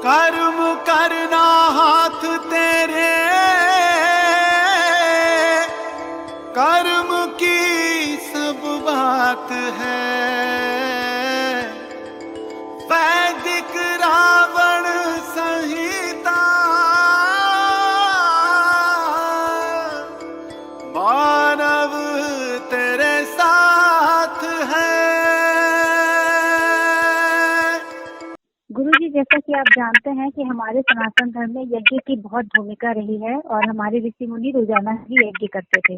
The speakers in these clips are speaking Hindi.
कर्म करना हाथ तेरे, कर्म की सब बात है। वैदिक रावण संहिता, मानव तेरे साथ है। गुरुजी, जैसा कि आप जानते हैं कि हमारे सनातन धर्म में यज्ञ की बहुत भूमिका रही है और हमारे ऋषि मुनि रोजाना ही यज्ञ करते थे।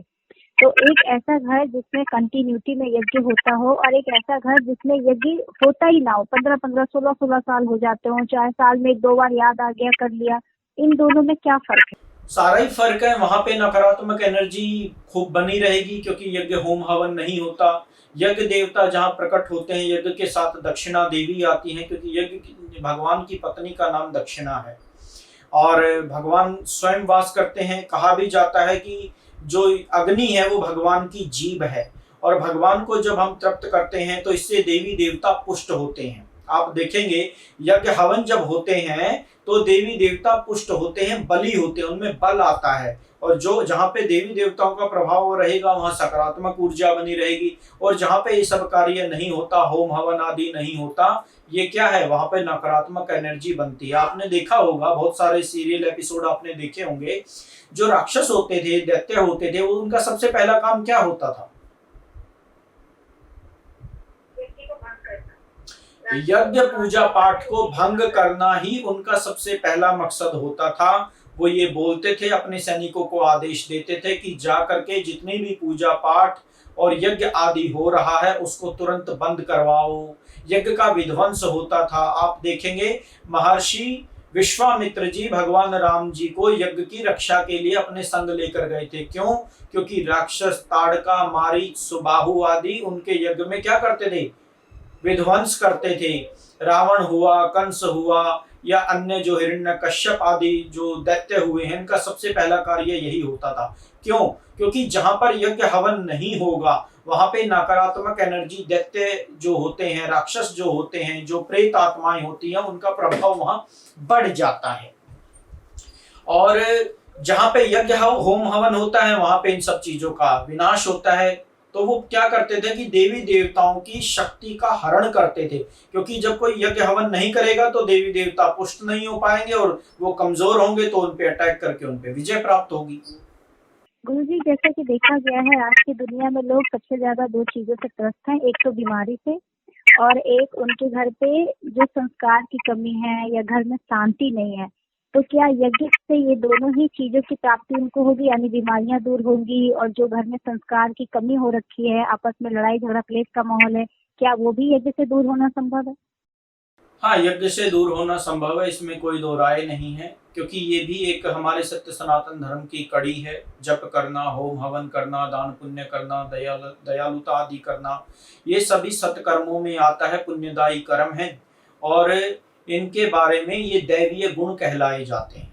तो एक ऐसा घर जिसमें कंटिन्यूटी में यज्ञ होता हो और एक ऐसा घर जिसमें यज्ञ होता ही ना हो, 15-15, 16-16 साल हो जाते हो, चाहे साल में 1-2 बार याद आ गया कर लिया, इन दोनों में क्या फर्क है? सारा ही फर्क है। वहां पे नकारात्मक एनर्जी खूब बनी रहेगी क्योंकि यज्ञ होम हवन नहीं होता। यज्ञ देवता जहाँ प्रकट होते हैं, यज्ञ के साथ दक्षिणा देवी आती है क्योंकि यज्ञ भगवान की पत्नी का नाम दक्षिणा है और भगवान स्वयं वास करते हैं। कहा भी जाता है कि जो अग्नि है वो भगवान की जीभ है और भगवान को जब हम तृप्त करते हैं तो इससे देवी देवता पुष्ट होते हैं। आप देखेंगे यज्ञ हवन जब होते हैं तो देवी देवता पुष्ट होते हैं, बली होते हैं, उनमें बल आता है और जो जहाँ पे देवी देवताओं का प्रभाव रहेगा वहाँ सकारात्मक ऊर्जा बनी रहेगी। और जहाँ पे ये सब कार्य नहीं होता, होम हवन आदि नहीं होता, ये क्या है, वहां पे नकारात्मक एनर्जी बनती है। आपने देखा होगा, बहुत सारे सीरियल एपिसोड आपने देखे होंगे, जो राक्षस होते थे, दैत्य होते थे, वो उनका सबसे पहला काम क्या होता था? यज्ञ पूजा पाठ को भंग करना ही उनका सबसे पहला मकसद होता था। वो ये बोलते थे, अपने सैनिकों को आदेश देते थे कि जा करके जितनी भी पूजा पाठ और यज्ञ आदि हो रहा है उसको तुरंत बंद करवाओ। यज्ञ का विध्वंस होता था। आप देखेंगे महर्षि विश्वामित्र जी भगवान राम जी को यज्ञ की रक्षा के लिए अपने संग लेकर गए थे। क्यों? क्योंकि राक्षस ताड़का, मारीच, सुबाहु आदि उनके यज्ञ में क्या करते थे? विध्वंस करते थे। रावण हुआ, कंस हुआ या अन्य जो हिरण्यकश्यप आदि जो दैत्य हुए हैं, इनका सबसे पहला कार्य यही होता था। क्यों? क्योंकि जहां पर यज्ञ हवन नहीं होगा वहां पे नकारात्मक एनर्जी, दैत्य जो होते हैं, राक्षस जो होते हैं, जो प्रेत आत्माएं होती हैं, उनका प्रभाव वहां बढ़ जाता है। और जहां पे यज्ञ होम हवन होता है वहां पे इन सब चीजों का विनाश होता है। तो वो क्या करते थे कि देवी देवताओं की शक्ति का हरण करते थे, क्योंकि जब कोई यज्ञ हवन नहीं करेगा तो देवी देवता पुष्ट नहीं हो पाएंगे और वो कमजोर होंगे, तो उन पे अटैक करके उन पे विजय प्राप्त होगी। गुरुजी, जैसा कि देखा गया है आज की दुनिया में लोग सबसे ज्यादा 2 चीजों से त्रस्त हैं, एक तो बीमारी से और एक उनके घर पे जो संस्कार की कमी है या घर में शांति नहीं है। तो क्या यज्ञ से ये दोनों ही चीजों की प्राप्ति उनको होगी, यानी बीमारियां दूर होंगी और जो घर में संस्कार की कमी हो रखी है, आपस में लड़ाई झगड़ा क्लेश का माहौल है, क्या वो भी यज्ञ से दूर होना संभव है? हाँ, यज्ञ से दूर होना संभव है, इसमें कोई दो राय नहीं है, क्योंकि ये भी एक हमारे सत्य सनातन धर्म की कड़ी है। जप करना, होम हवन करना, दान पुण्य करना, दयालुता आदि करना, ये सभी सत्कर्मों में आता है, पुण्यदायी कर्म है और इनके बारे में ये दैवीय गुण कहलाए जाते हैं।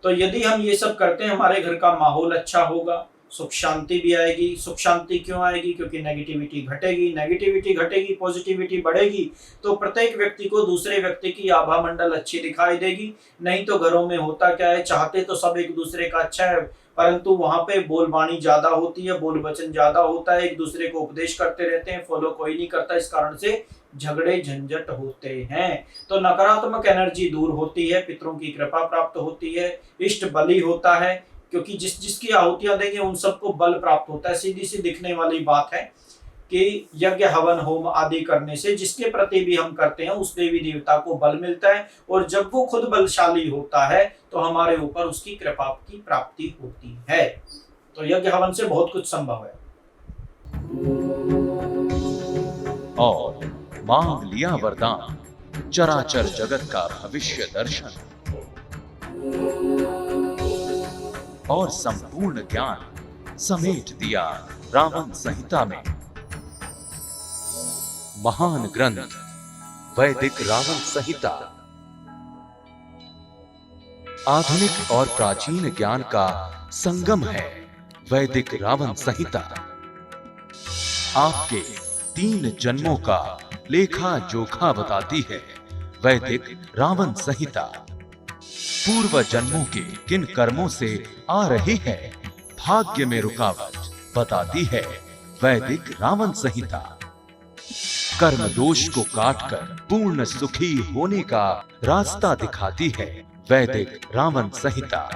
तो यदि हम ये सब करते हैं, हमारे घर का माहौल अच्छा होगा, सुख शांति भी आएगी। सुख शांति क्यों आएगी? क्योंकि नेगेटिविटी घटेगी, नेगेटिविटी घटेगी, पॉजिटिविटी बढ़ेगी, तो प्रत्येक व्यक्ति को दूसरे व्यक्ति की आभा मंडल अच्छी दिखाई देगी। नहीं तो घरों में होता क्या है, चाहते तो सब एक दूसरे का अच्छा है, परंतु वहां पे बोलबानी ज्यादा होती है, बोल वचन ज्यादा होता है, एक दूसरे को उपदेश करते रहते हैं, फॉलो कोई नहीं करता, इस कारण से झगड़े झंझट होते हैं। तो नकारात्मक एनर्जी दूर होती है, पितरों की कृपा प्राप्त होती है, इष्ट बलि होता है, क्योंकि जिसकी आहुतियां देंगे उन सबको बल प्राप्त होता है। सीधी सी दिखने वाली बात है कि यज्ञ हवन होम आदि करने से जिसके प्रति भी हम करते हैं उस देवी देवता को बल मिलता है और जब वो खुद बलशाली होता है तो हमारे ऊपर उसकी कृपा की प्राप्ति होती है। तो यज्ञ हवन से बहुत कुछ संभव है। और मांग लिया वरदान, चराचर जगत का भविष्य दर्शन और संपूर्ण ज्ञान समेट दिया रावण संहिता में। महान ग्रंथ वैदिक रावण संहिता आधुनिक और प्राचीन ज्ञान का संगम है। वैदिक रावण संहिता आपके 3 जन्मों का लेखा जोखा बताती है। वैदिक रावण संहिता। पूर्व जन्मों के किन कर्मों से आ रही है भाग्य में रुकावट, बताती है वैदिक रावण संहिता। कर्म दोष को काटकर पूर्ण सुखी होने का रास्ता दिखाती है वैदिक रावण संहिता।